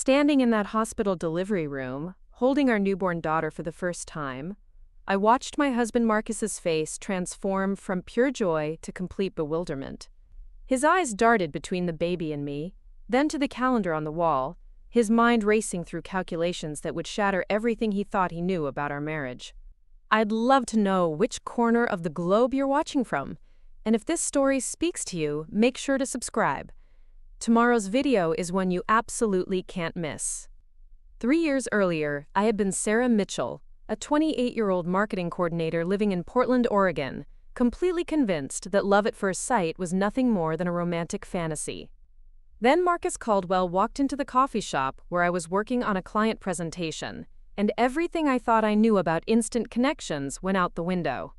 Standing in that hospital delivery room, holding our newborn daughter for the first time, I watched my husband Marcus's face transform from pure joy to complete bewilderment. His eyes darted between the baby and me, then to the calendar on the wall, his mind racing through calculations that would shatter everything he thought he knew about our marriage. I'd love to know which corner of the globe you're watching from, and if this story speaks to you, make sure to subscribe. Tomorrow's video is one you absolutely can't miss. 3 years earlier, I had been Sarah Mitchell, a 28-year-old marketing coordinator living in Portland, Oregon, completely convinced that love at first sight was nothing more than a romantic fantasy. Then Marcus Caldwell walked into the coffee shop where I was working on a client presentation, and everything I thought I knew about instant connections went out the window.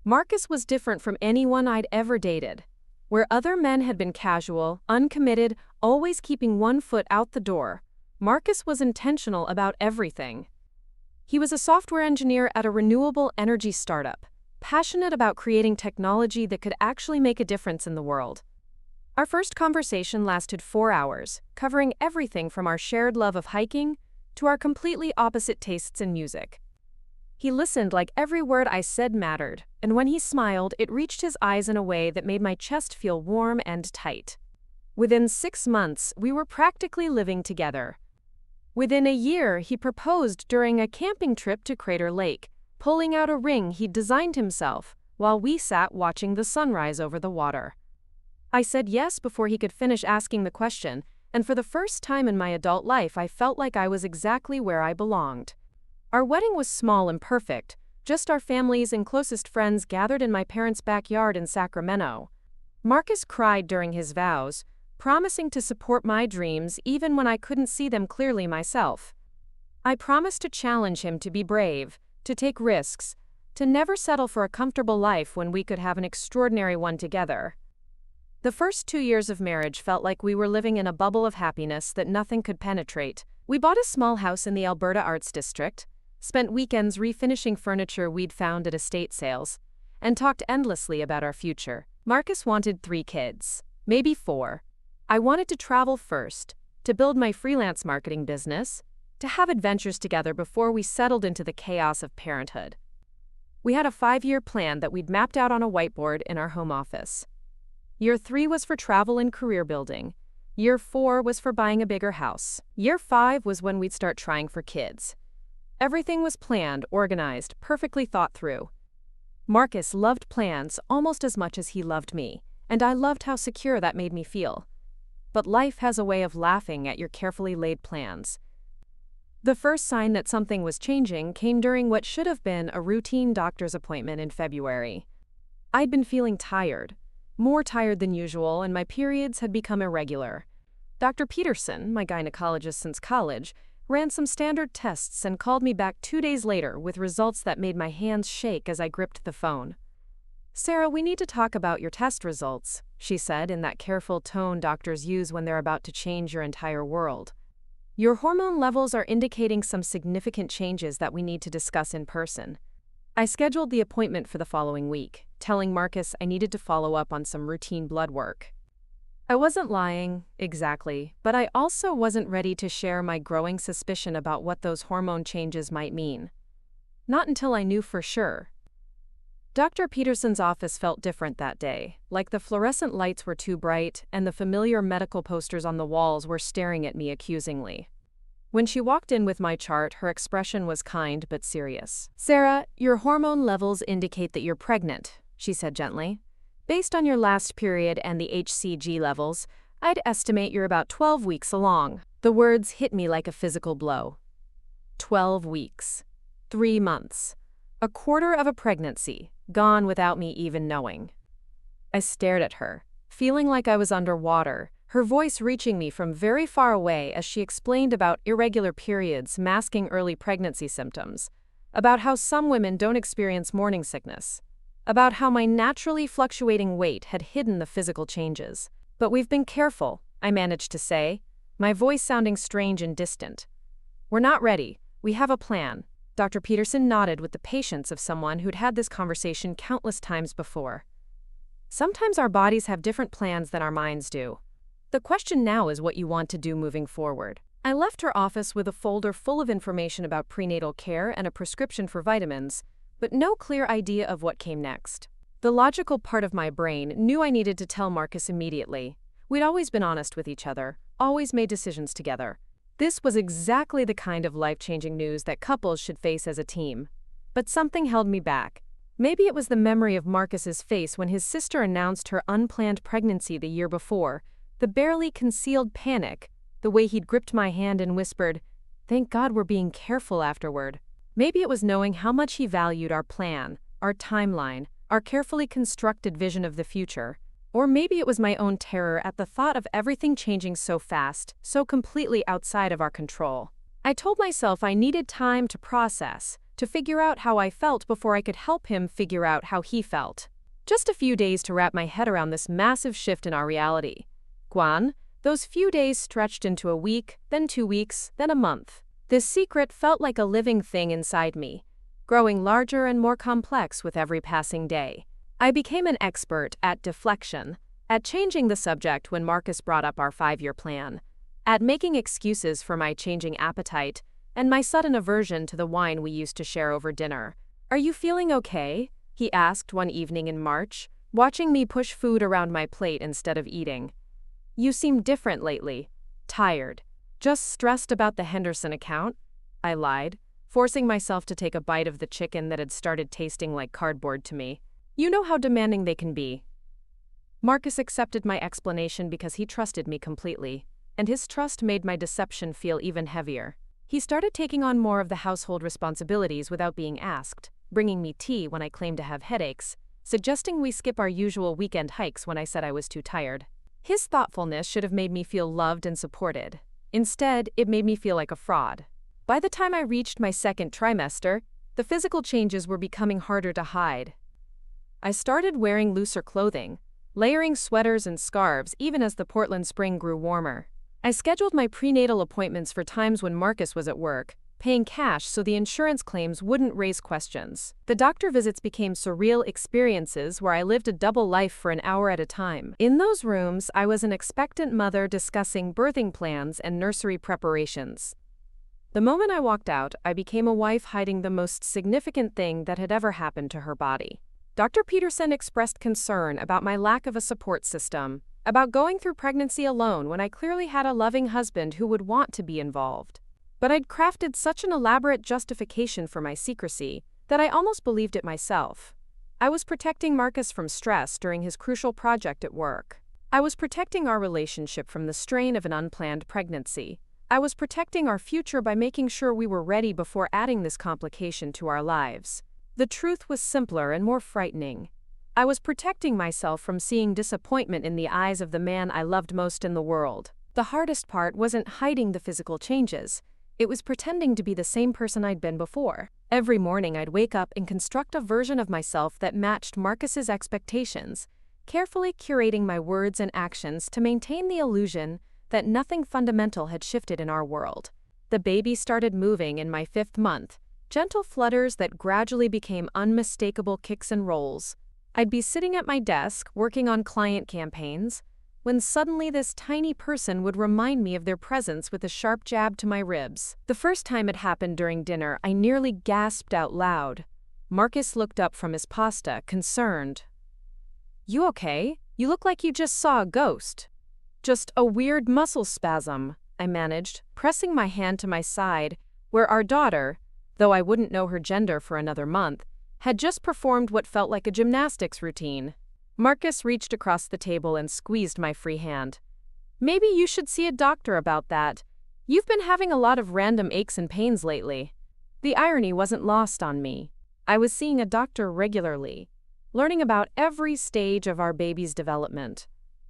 Marcus was different from anyone I'd ever dated. Where other men had been casual, uncommitted, always keeping one foot out the door, Marcus was intentional about everything. He was a software engineer at a renewable energy startup, passionate about creating technology that could actually make a difference in the world. Our first conversation lasted 4 hours, covering everything from our shared love of hiking to our completely opposite tastes in music. He listened like every word I said mattered, and when he smiled, it reached his eyes in a way that made my chest feel warm and tight. Within 6 months, we were practically living together. Within a year, he proposed during a camping trip to Crater Lake, pulling out a ring he'd designed himself, while we sat watching the sunrise over the water. I said yes before he could finish asking the question, and for the first time in my adult life, I felt like I was exactly where I belonged. Our wedding was small and perfect, just our families and closest friends gathered in my parents' backyard in Sacramento. Marcus cried during his vows, promising to support my dreams even when I couldn't see them clearly myself. I promised to challenge him to be brave, to take risks, to never settle for a comfortable life when we could have an extraordinary one together. The first 2 years of marriage felt like we were living in a bubble of happiness that nothing could penetrate. We bought a small house in the Alberta Arts District, spent weekends refinishing furniture we'd found at estate sales, and talked endlessly about our future. Marcus wanted 3 kids, maybe 4. I wanted to travel first, to build my freelance marketing business, to have adventures together before we settled into the chaos of parenthood. We had a 5-year plan that we'd mapped out on a whiteboard in our home office. Year 3 was for travel and career building. Year 4 was for buying a bigger house. Year 5 was when we'd start trying for kids. Everything was planned, organized, perfectly thought through. Marcus loved plans almost as much as he loved me, and I loved how secure that made me feel. But life has a way of laughing at your carefully laid plans. The first sign that something was changing came during what should have been a routine doctor's appointment in February. I'd been feeling tired, more tired than usual, and my periods had become irregular. Dr. Peterson, my gynecologist since college, ran some standard tests and called me back 2 days later with results that made my hands shake as I gripped the phone. "Sarah, we need to talk about your test results," she said in that careful tone doctors use when they're about to change your entire world. "Your hormone levels are indicating some significant changes that we need to discuss in person." I scheduled the appointment for the following week, telling Marcus I needed to follow up on some routine blood work. I wasn't lying, exactly, but I also wasn't ready to share my growing suspicion about what those hormone changes might mean. Not until I knew for sure. Dr. Peterson's office felt different that day, like the fluorescent lights were too bright and the familiar medical posters on the walls were staring at me accusingly. When she walked in with my chart, her expression was kind but serious. "Sarah, your hormone levels indicate that you're pregnant," she said gently. "Based on your last period and the HCG levels, I'd estimate you're about 12 weeks along." The words hit me like a physical blow. 12 weeks. 3 months. A quarter of a pregnancy, gone without me even knowing. I stared at her, feeling like I was underwater, her voice reaching me from very far away as she explained about irregular periods masking early pregnancy symptoms, about how some women don't experience morning sickness, about how my naturally fluctuating weight had hidden the physical changes. "But we've been careful," I managed to say, my voice sounding strange and distant. "We're not ready. We have a plan." Dr. Peterson nodded with the patience of someone who'd had this conversation countless times before. Sometimes our bodies have different plans than our minds do. The question now is what you want to do moving forward. I left her office with a folder full of information about prenatal care and a prescription for vitamins, but no clear idea of what came next. The logical part of my brain knew I needed to tell Marcus immediately. We'd always been honest with each other, always made decisions together. This was exactly the kind of life-changing news that couples should face as a team. But something held me back. Maybe it was the memory of Marcus's face when his sister announced her unplanned pregnancy the year before, the barely concealed panic, the way he'd gripped my hand and whispered, "Thank God we're being careful afterward." Maybe it was knowing how much he valued our plan, our timeline, our carefully constructed vision of the future. Or maybe it was my own terror at the thought of everything changing so fast, so completely outside of our control. I told myself I needed time to process, to figure out how I felt before I could help him figure out how he felt. Just a few days to wrap my head around this massive shift in our reality. Guan, those few days stretched into a week, then 2 weeks, then a month. This secret felt like a living thing inside me, growing larger and more complex with every passing day. I became an expert at deflection, at changing the subject when Marcus brought up our 5-year plan, at making excuses for my changing appetite and my sudden aversion to the wine we used to share over dinner. "Are you feeling okay?" he asked one evening in March, watching me push food around my plate instead of eating. "You seem different lately. Tired. Just stressed about the Henderson account?" I lied, forcing myself to take a bite of the chicken that had started tasting like cardboard to me. "You know how demanding they can be." Marcus accepted my explanation because he trusted me completely, and his trust made my deception feel even heavier. He started taking on more of the household responsibilities without being asked, bringing me tea when I claimed to have headaches, suggesting we skip our usual weekend hikes when I said I was too tired. His thoughtfulness should have made me feel loved and supported. Instead, it made me feel like a fraud. By the time I reached my 2nd trimester, the physical changes were becoming harder to hide. I started wearing looser clothing, layering sweaters and scarves even as the Portland spring grew warmer. I scheduled my prenatal appointments for times when Marcus was at work, paying cash so the insurance claims wouldn't raise questions. The doctor visits became surreal experiences where I lived a double life for an hour at a time. In those rooms, I was an expectant mother discussing birthing plans and nursery preparations. The moment I walked out, I became a wife hiding the most significant thing that had ever happened to her body. Dr. Peterson expressed concern about my lack of a support system, about going through pregnancy alone when I clearly had a loving husband who would want to be involved. But I'd crafted such an elaborate justification for my secrecy that I almost believed it myself. I was protecting Marcus from stress during his crucial project at work. I was protecting our relationship from the strain of an unplanned pregnancy. I was protecting our future by making sure we were ready before adding this complication to our lives. The truth was simpler and more frightening. I was protecting myself from seeing disappointment in the eyes of the man I loved most in the world. The hardest part wasn't hiding the physical changes. It was pretending to be the same person I'd been before. Every morning I'd wake up and construct a version of myself that matched Marcus's expectations, carefully curating my words and actions to maintain the illusion that nothing fundamental had shifted in our world. The baby started moving in my 5th month, gentle flutters that gradually became unmistakable kicks and rolls. I'd be sitting at my desk, working on client campaigns, when suddenly this tiny person would remind me of their presence with a sharp jab to my ribs. The first time it happened during dinner, I nearly gasped out loud. Marcus looked up from his pasta, concerned. "You okay? You look like you just saw a ghost." "Just a weird muscle spasm," I managed, pressing my hand to my side, where our daughter, though I wouldn't know her gender for another month, had just performed what felt like a gymnastics routine. Marcus reached across the table and squeezed my free hand. "Maybe you should see a doctor about that. You've been having a lot of random aches and pains lately." The irony wasn't lost on me. I was seeing a doctor regularly, learning about every stage of our baby's development,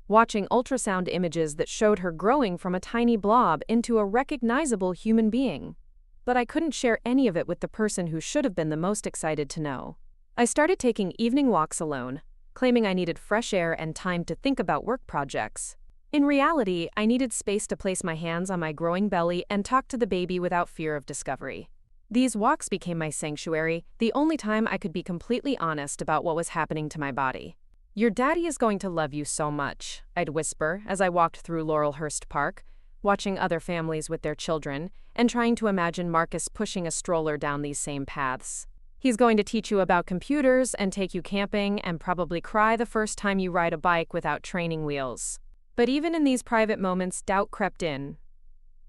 watching ultrasound images that showed her growing from a tiny blob into a recognizable human being. But I couldn't share any of it with the person who should have been the most excited to know. I started taking evening walks alone, claiming I needed fresh air and time to think about work projects. In reality, I needed space to place my hands on my growing belly and talk to the baby without fear of discovery. These walks became my sanctuary, the only time I could be completely honest about what was happening to my body. "Your daddy is going to love you so much," I'd whisper as I walked through Laurelhurst Park, watching other families with their children, and trying to imagine Marcus pushing a stroller down these same paths. He's going to teach you about computers and take you camping and probably cry the first time you ride a bike without training wheels. But even in these private moments, doubt crept in.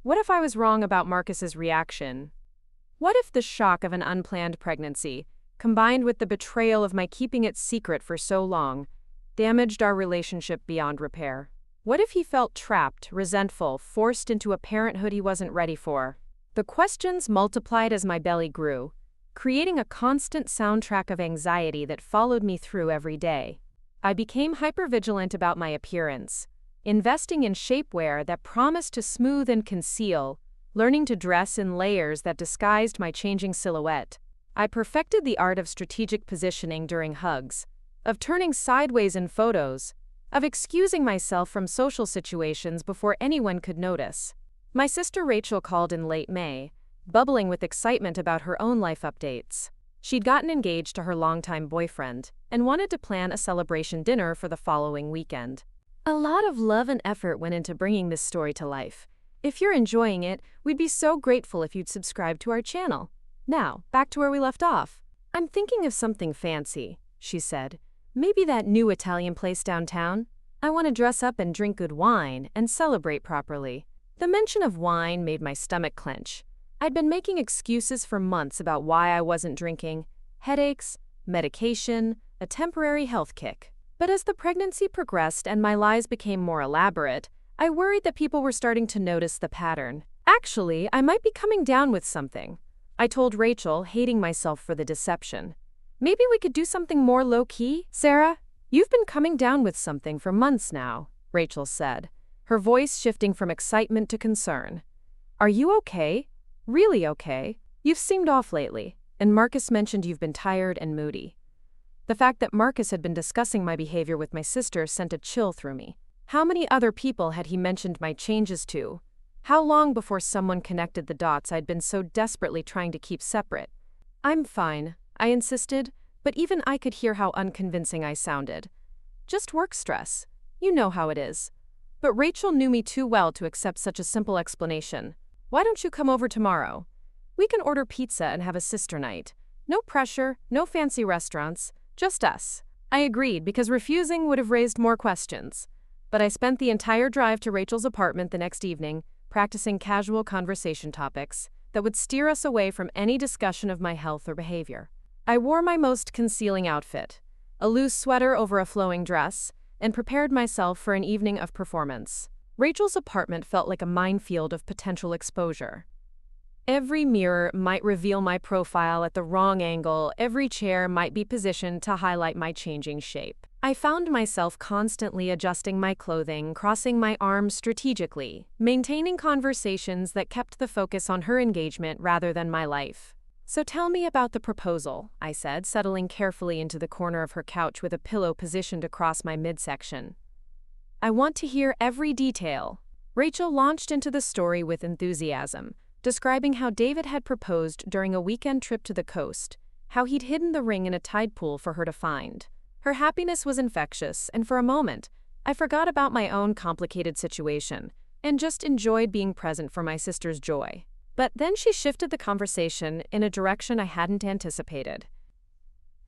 What if I was wrong about Marcus's reaction? What if the shock of an unplanned pregnancy, combined with the betrayal of my keeping it secret for so long, damaged our relationship beyond repair? What if he felt trapped, resentful, forced into a parenthood he wasn't ready for? The questions multiplied as my belly grew, creating a constant soundtrack of anxiety that followed me through every day. I became hypervigilant about my appearance, investing in shapewear that promised to smooth and conceal, learning to dress in layers that disguised my changing silhouette. I perfected the art of strategic positioning during hugs, of turning sideways in photos, of excusing myself from social situations before anyone could notice. My sister Rachel called in late May, bubbling with excitement about her own life updates. She'd gotten engaged to her longtime boyfriend and wanted to plan a celebration dinner for the following weekend. A lot of love and effort went into bringing this story to life. If you're enjoying it, we'd be so grateful if you'd subscribe to our channel. Now, back to where we left off. I'm thinking of something fancy, she said. Maybe that new Italian place downtown? I want to dress up and drink good wine and celebrate properly. The mention of wine made my stomach clench. I'd been making excuses for months about why I wasn't drinking: headaches, medication, a temporary health kick. But as the pregnancy progressed and my lies became more elaborate, I worried that people were starting to notice the pattern. Actually, I might be coming down with something, I told Rachel, hating myself for the deception. Maybe we could do something more low-key? Sarah, you've been coming down with something for months now, Rachel said, her voice shifting from excitement to concern. Are you okay? Really okay? You've seemed off lately, and Marcus mentioned you've been tired and moody. The fact that Marcus had been discussing my behavior with my sister sent a chill through me. How many other people had he mentioned my changes to? How long before someone connected the dots I'd been so desperately trying to keep separate? I'm fine, I insisted, but even I could hear how unconvincing I sounded. Just work stress. You know how it is. But Rachel knew me too well to accept such a simple explanation. Why don't you come over tomorrow? We can order pizza and have a sister night. No pressure, no fancy restaurants, just us. I agreed because refusing would have raised more questions. But I spent the entire drive to Rachel's apartment the next evening, practicing casual conversation topics that would steer us away from any discussion of my health or behavior. I wore my most concealing outfit, a loose sweater over a flowing dress, and prepared myself for an evening of performance. Rachel's apartment felt like a minefield of potential exposure. Every mirror might reveal my profile at the wrong angle, every chair might be positioned to highlight my changing shape. I found myself constantly adjusting my clothing, crossing my arms strategically, maintaining conversations that kept the focus on her engagement rather than my life. So tell me about the proposal, I said, settling carefully into the corner of her couch with a pillow positioned across my midsection. I want to hear every detail. Rachel launched into the story with enthusiasm, describing how David had proposed during a weekend trip to the coast, how he'd hidden the ring in a tide pool for her to find. Her happiness was infectious, and for a moment, I forgot about my own complicated situation and just enjoyed being present for my sister's joy. But then she shifted the conversation in a direction I hadn't anticipated.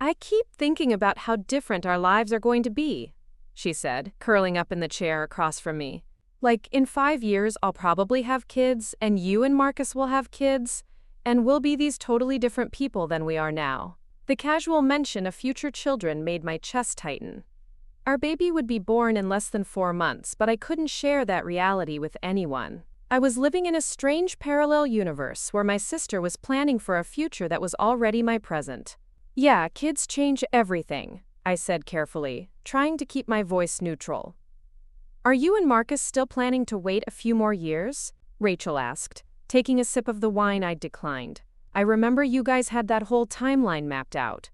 I keep thinking about how different our lives are going to be, she said, curling up in the chair across from me. Like, in 5 years, I'll probably have kids, and you and Marcus will have kids, and we'll be these totally different people than we are now. The casual mention of future children made my chest tighten. Our baby would be born in less than 4 months, but I couldn't share that reality with anyone. I was living in a strange parallel universe where my sister was planning for a future that was already my present. Yeah, kids change everything, I said carefully, trying to keep my voice neutral. Are you and Marcus still planning to wait a few more years? Rachel asked, taking a sip of the wine I'd declined. I remember you guys had that whole timeline mapped out.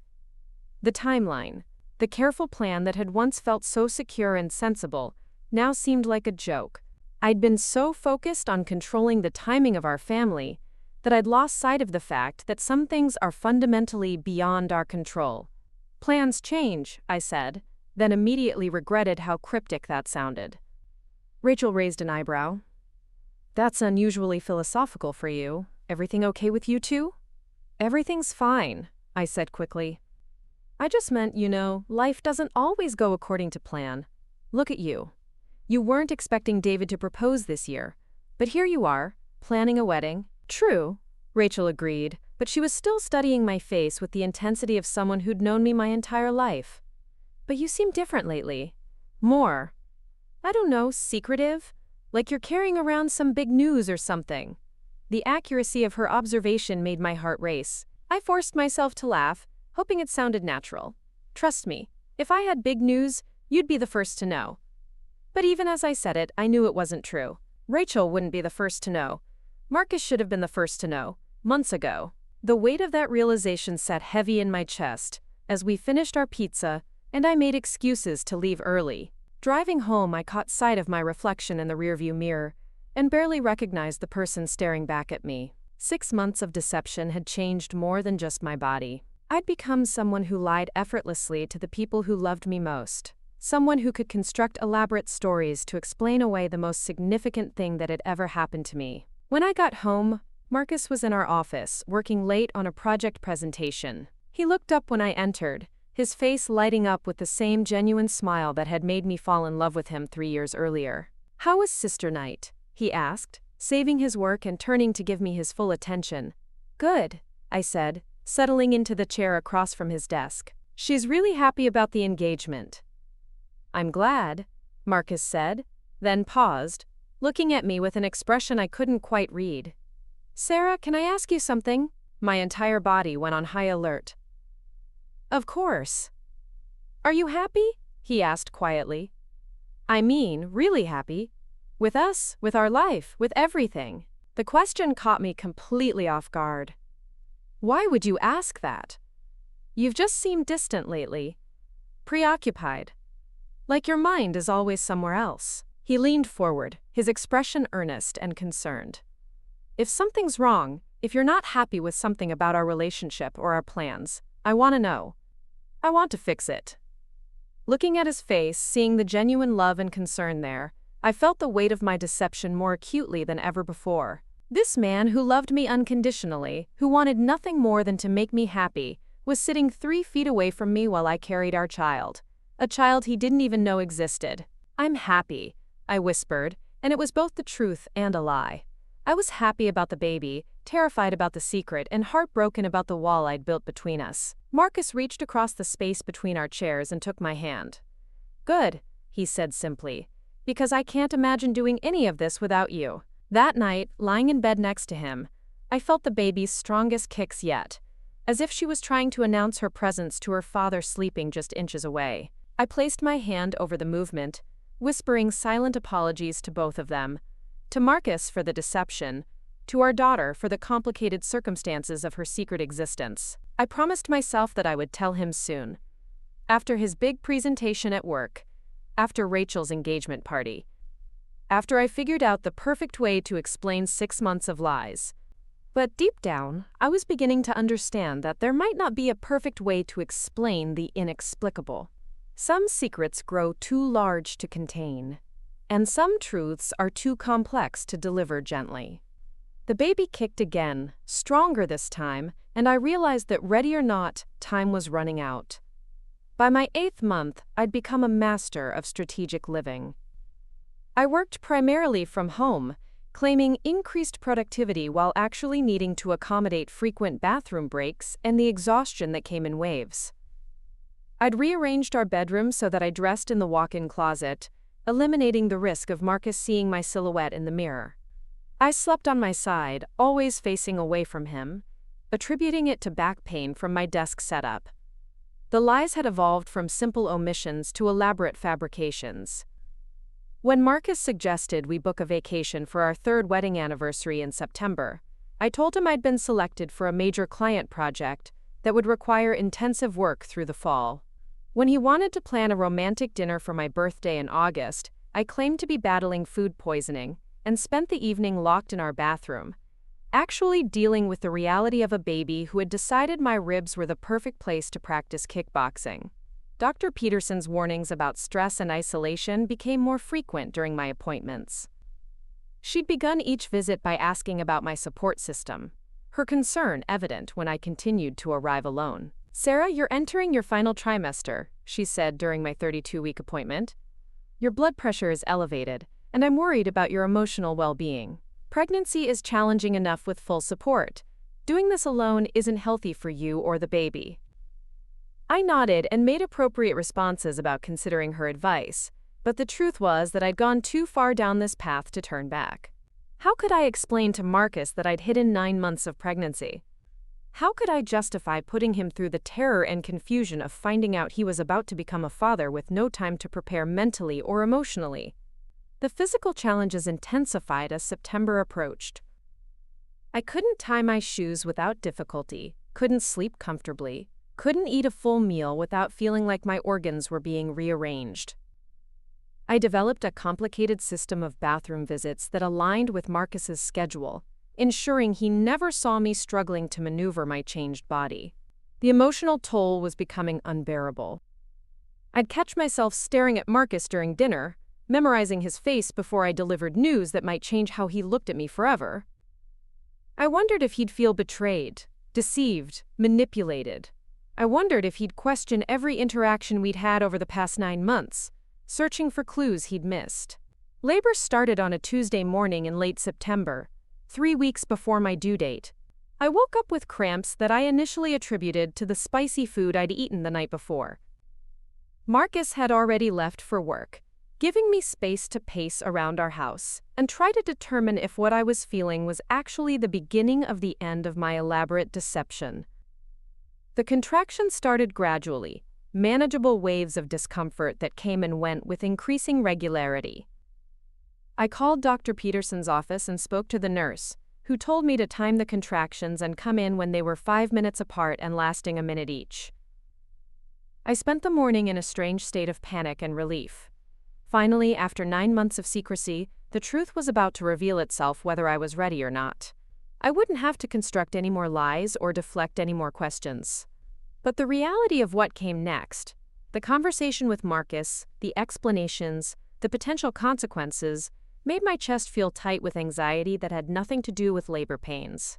The timeline, the careful plan that had once felt so secure and sensible, now seemed like a joke. I'd been so focused on controlling the timing of our family that I'd lost sight of the fact that some things are fundamentally beyond our control. Plans change, I said, then immediately regretted how cryptic that sounded. Rachel raised an eyebrow. That's unusually philosophical for you. Everything okay with you two? Everything's fine, I said quickly. I just meant, life doesn't always go according to plan. Look at you. You weren't expecting David to propose this year, but here you are, planning a wedding. True, Rachel agreed, but she was still studying my face with the intensity of someone who'd known me my entire life. But you seem different lately. More, I don't know, secretive? Like you're carrying around some big news or something. The accuracy of her observation made my heart race. I forced myself to laugh, hoping it sounded natural. Trust me, if I had big news, you'd be the first to know. But even as I said it, I knew it wasn't true. Rachel wouldn't be the first to know. Marcus should have been the first to know, months ago. The weight of that realization sat heavy in my chest as we finished our pizza and I made excuses to leave early. Driving home, I caught sight of my reflection in the rearview mirror and barely recognized the person staring back at me. 6 months of deception had changed more than just my body. I'd become someone who lied effortlessly to the people who loved me most. Someone who could construct elaborate stories to explain away the most significant thing that had ever happened to me. When I got home, Marcus was in our office, working late on a project presentation. He looked up when I entered, his face lighting up with the same genuine smile that had made me fall in love with him 3 years earlier. "How was Sister Night?" he asked, saving his work and turning to give me his full attention. "Good," I said, settling into the chair across from his desk. "She's really happy about the engagement." "I'm glad," Marcus said, then paused, looking at me with an expression I couldn't quite read. "Sarah, can I ask you something?" My entire body went on high alert. "Of course." "Are you happy?" he asked quietly. "I mean, really happy. With us, with our life, with everything." The question caught me completely off guard. "Why would you ask that? You've just seemed distant lately. Preoccupied. Like your mind is always somewhere else." He leaned forward, his expression earnest and concerned. "If something's wrong, if you're not happy with something about our relationship or our plans, I want to know. I want to fix it." Looking at his face, seeing the genuine love and concern there, I felt the weight of my deception more acutely than ever before. This man who loved me unconditionally, who wanted nothing more than to make me happy, was sitting 3 feet away from me while I carried our child. A child he didn't even know existed. "I'm happy," I whispered, and it was both the truth and a lie. I was happy about the baby, terrified about the secret, and heartbroken about the wall I'd built between us. Marcus reached across the space between our chairs and took my hand. "Good," he said simply, "because I can't imagine doing any of this without you." That night, lying in bed next to him, I felt the baby's strongest kicks yet, as if she was trying to announce her presence to her father sleeping just inches away. I placed my hand over the movement, whispering silent apologies to both of them, to Marcus for the deception, to our daughter for the complicated circumstances of her secret existence. I promised myself that I would tell him soon. After his big presentation at work, after Rachel's engagement party, after I figured out the perfect way to explain 6 months of lies. But deep down, I was beginning to understand that there might not be a perfect way to explain the inexplicable. Some secrets grow too large to contain, and some truths are too complex to deliver gently. The baby kicked again, stronger this time, and I realized that ready or not, time was running out. By my 8th month, I'd become a master of strategic living. I worked primarily from home, claiming increased productivity while actually needing to accommodate frequent bathroom breaks and the exhaustion that came in waves. I'd rearranged our bedroom so that I dressed in the walk-in closet, eliminating the risk of Marcus seeing my silhouette in the mirror. I slept on my side, always facing away from him, attributing it to back pain from my desk setup. The lies had evolved from simple omissions to elaborate fabrications. When Marcus suggested we book a vacation for our 3rd wedding anniversary in September, I told him I'd been selected for a major client project that would require intensive work through the fall. When he wanted to plan a romantic dinner for my birthday in August, I claimed to be battling food poisoning and spent the evening locked in our bathroom, actually dealing with the reality of a baby who had decided my ribs were the perfect place to practice kickboxing. Dr. Peterson's warnings about stress and isolation became more frequent during my appointments. She'd begun each visit by asking about my support system, her concern evident when I continued to arrive alone. "Sarah, you're entering your final trimester," she said during my 32-week appointment. "Your blood pressure is elevated, and I'm worried about your emotional well-being. Pregnancy is challenging enough with full support. Doing this alone isn't healthy for you or the baby." I nodded and made appropriate responses about considering her advice, but the truth was that I'd gone too far down this path to turn back. How could I explain to Marcus that I'd hidden 9 months of pregnancy? How could I justify putting him through the terror and confusion of finding out he was about to become a father with no time to prepare mentally or emotionally? The physical challenges intensified as September approached. I couldn't tie my shoes without difficulty, couldn't sleep comfortably, couldn't eat a full meal without feeling like my organs were being rearranged. I developed a complicated system of bathroom visits that aligned with Marcus's schedule, ensuring he never saw me struggling to maneuver my changed body. The emotional toll was becoming unbearable. I'd catch myself staring at Marcus during dinner, memorizing his face before I delivered news that might change how he looked at me forever. I wondered if he'd feel betrayed, deceived, manipulated. I wondered if he'd question every interaction we'd had over the past 9 months, searching for clues he'd missed. Labor started on a Tuesday morning in late September, 3 weeks before my due date. I woke up with cramps that I initially attributed to the spicy food I'd eaten the night before. Marcus had already left for work, giving me space to pace around our house and try to determine if what I was feeling was actually the beginning of the end of my elaborate deception. The contractions started gradually, manageable waves of discomfort that came and went with increasing regularity. I called Dr. Peterson's office and spoke to the nurse, who told me to time the contractions and come in when they were 5 minutes apart and lasting a minute each. I spent the morning in a strange state of panic and relief. Finally, after 9 months of secrecy, the truth was about to reveal itself whether I was ready or not. I wouldn't have to construct any more lies or deflect any more questions. But the reality of what came next, the conversation with Marcus, the explanations, the potential consequences, made my chest feel tight with anxiety that had nothing to do with labor pains.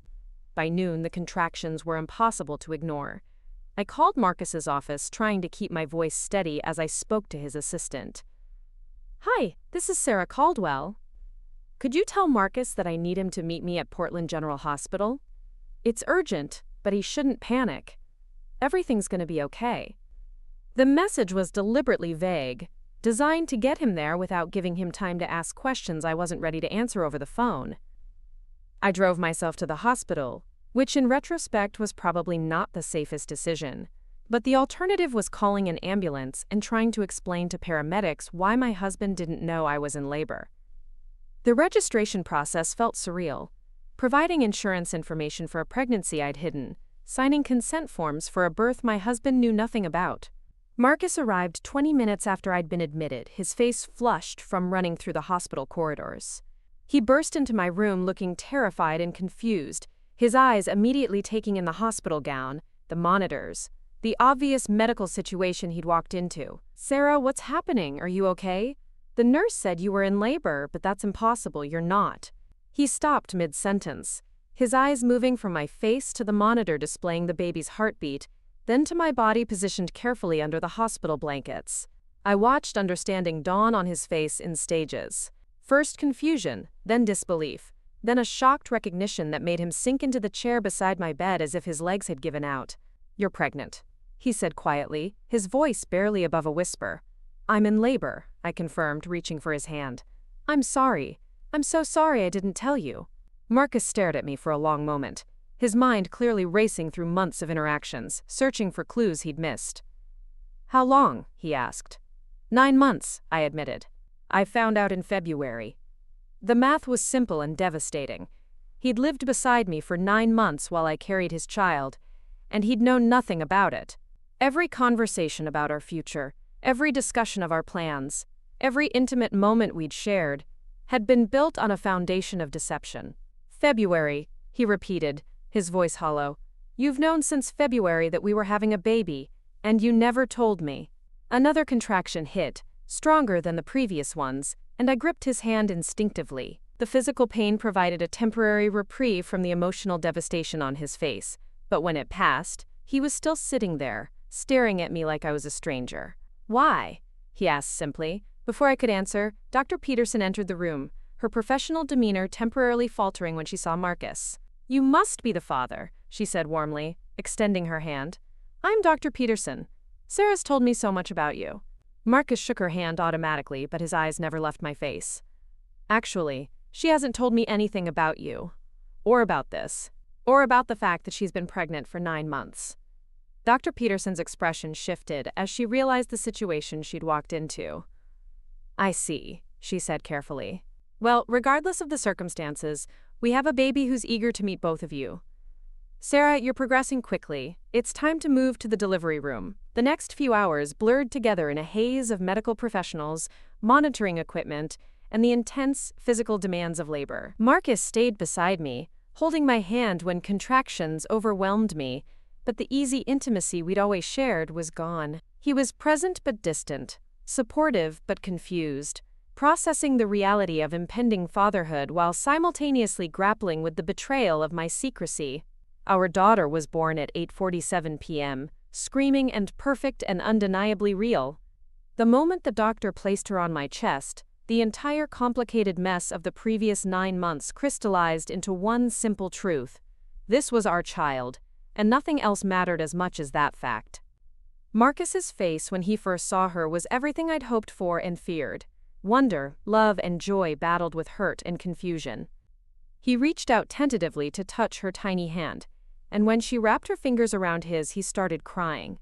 By noon, the contractions were impossible to ignore. I called Marcus's office, trying to keep my voice steady as I spoke to his assistant. "Hi, this is Sarah Caldwell. Could you tell Marcus that I need him to meet me at Portland General Hospital? It's urgent, but he shouldn't panic. Everything's going to be okay." The message was deliberately vague, designed to get him there without giving him time to ask questions I wasn't ready to answer over the phone. I drove myself to the hospital, which in retrospect was probably not the safest decision. But the alternative was calling an ambulance and trying to explain to paramedics why my husband didn't know I was in labor. The registration process felt surreal. Providing insurance information for a pregnancy I'd hidden, signing consent forms for a birth my husband knew nothing about. Marcus arrived 20 minutes after I'd been admitted, his face flushed from running through the hospital corridors. He burst into my room looking terrified and confused, his eyes immediately taking in the hospital gown, the monitors, the obvious medical situation he'd walked into. "Sarah, what's happening? Are you okay? The nurse said you were in labor, but that's impossible, you're not." He stopped mid-sentence, his eyes moving from my face to the monitor displaying the baby's heartbeat, then to my body positioned carefully under the hospital blankets. I watched understanding dawn on his face in stages. First confusion, then disbelief, then a shocked recognition that made him sink into the chair beside my bed as if his legs had given out. "You're pregnant," he said quietly, his voice barely above a whisper. "I'm in labor," I confirmed, reaching for his hand. "I'm sorry. I'm so sorry I didn't tell you." Marcus stared at me for a long moment, his mind clearly racing through months of interactions, searching for clues he'd missed. "How long?" he asked. 9 months, I admitted. "I found out in February." The math was simple and devastating. He'd lived beside me for 9 months while I carried his child, and he'd known nothing about it. Every conversation about our future, every discussion of our plans, every intimate moment we'd shared, had been built on a foundation of deception. "February," he repeated, his voice hollow. "You've known since February that we were having a baby, and you never told me." Another contraction hit, stronger than the previous ones, and I gripped his hand instinctively. The physical pain provided a temporary reprieve from the emotional devastation on his face, but when it passed, he was still sitting there, staring at me like I was a stranger. "Why?" he asked simply. Before I could answer, Dr. Peterson entered the room, her professional demeanor temporarily faltering when she saw Marcus. "You must be the father," she said warmly, extending her hand. "I'm Dr. Peterson. Sarah's told me so much about you." Marcus shook her hand automatically, but his eyes never left my face. "Actually, she hasn't told me anything about you. Or about this. Or about the fact that she's been pregnant for 9 months." Dr. Peterson's expression shifted as she realized the situation she'd walked into. "I see," she said carefully. "Well, regardless of the circumstances, we have a baby who's eager to meet both of you. Sarah, you're progressing quickly. It's time to move to the delivery room." The next few hours blurred together in a haze of medical professionals, monitoring equipment, and the intense physical demands of labor. Marcus stayed beside me, holding my hand when contractions overwhelmed me, but the easy intimacy we'd always shared was gone. He was present but distant, supportive but confused, processing the reality of impending fatherhood while simultaneously grappling with the betrayal of my secrecy. Our daughter was born at 8:47 p.m., screaming and perfect and undeniably real. The moment the doctor placed her on my chest, the entire complicated mess of the previous 9 months crystallized into one simple truth. This was our child, and nothing else mattered as much as that fact. Marcus's face when he first saw her was everything I'd hoped for and feared. Wonder, love, and joy battled with hurt and confusion. He reached out tentatively to touch her tiny hand, and when she wrapped her fingers around his, he started crying.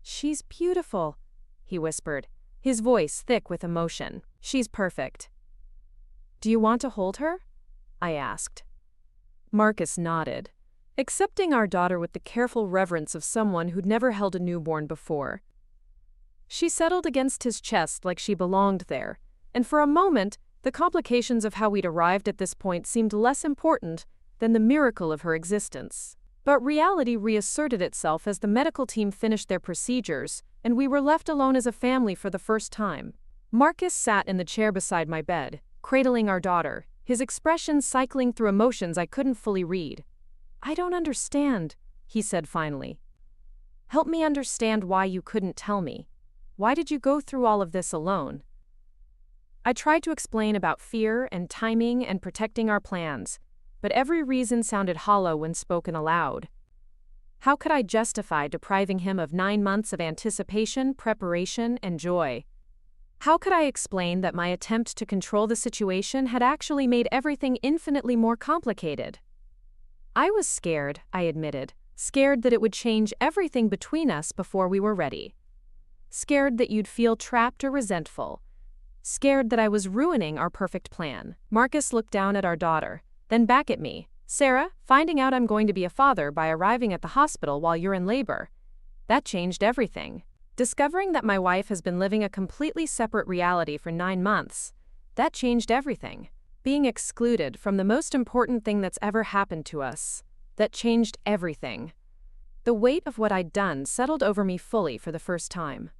"She's beautiful," he whispered, his voice thick with emotion. "She's perfect." "Do you want to hold her?" I asked. Marcus nodded, accepting our daughter with the careful reverence of someone who'd never held a newborn before. She settled against his chest like she belonged there, and for a moment, the complications of how we'd arrived at this point seemed less important than the miracle of her existence. But reality reasserted itself as the medical team finished their procedures, and we were left alone as a family for the first time. Marcus sat in the chair beside my bed, cradling our daughter, his expression cycling through emotions I couldn't fully read. "I don't understand," he said finally. "Help me understand why you couldn't tell me. Why did you go through all of this alone?" I tried to explain about fear and timing and protecting our plans, but every reason sounded hollow when spoken aloud. How could I justify depriving him of 9 months of anticipation, preparation, and joy? How could I explain that my attempt to control the situation had actually made everything infinitely more complicated? I was scared, I admitted, scared that it would change everything between us before we were ready. Scared that you'd feel trapped or resentful. Scared that I was ruining our perfect plan. Marcus looked down at our daughter, then back at me. "Sarah, finding out I'm going to be a father by arriving at the hospital while you're in labor. That changed everything. Discovering that my wife has been living a completely separate reality for 9 months. That changed everything. Being excluded from the most important thing that's ever happened to us. That changed everything." The weight of what I'd done settled over me fully for the first time.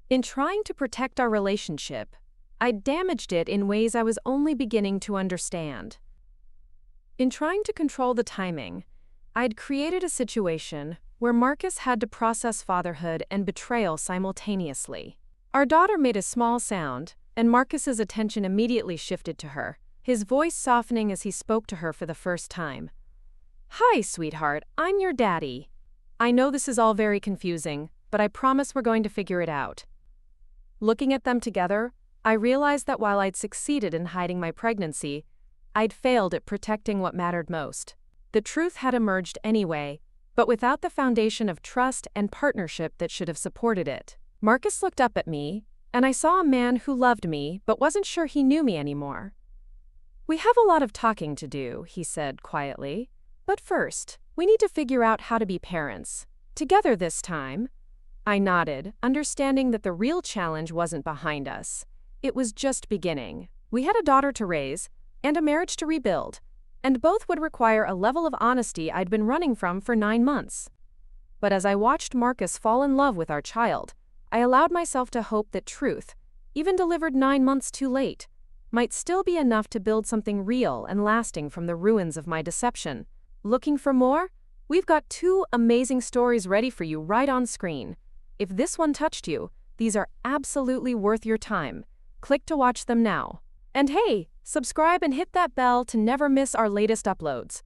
In trying to protect our relationship, I'd damaged it in ways I was only beginning to understand. In trying to control the timing, I'd created a situation where Marcus had to process fatherhood and betrayal simultaneously. Our daughter made a small sound, and Marcus's attention immediately shifted to her, his voice softening as he spoke to her for the first time. "Hi, sweetheart, I'm your daddy. I know this is all very confusing, but I promise we're going to figure it out." Looking at them together, I realized that while I'd succeeded in hiding my pregnancy, I'd failed at protecting what mattered most. The truth had emerged anyway, but without the foundation of trust and partnership that should have supported it. Marcus looked up at me, and I saw a man who loved me but wasn't sure he knew me anymore. "We have a lot of talking to do," he said quietly. "But first, we need to figure out how to be parents. Together this time." I nodded, understanding that the real challenge wasn't behind us. It was just beginning. We had a daughter to raise, and a marriage to rebuild, and both would require a level of honesty I'd been running from for 9 months. But as I watched Marcus fall in love with our child, I allowed myself to hope that truth, even delivered 9 months too late, might still be enough to build something real and lasting from the ruins of my deception. Looking for more? We've got 2 amazing stories ready for you right on screen. If this one touched you, these are absolutely worth your time. Click to watch them now. And hey, subscribe and hit that bell to never miss our latest uploads.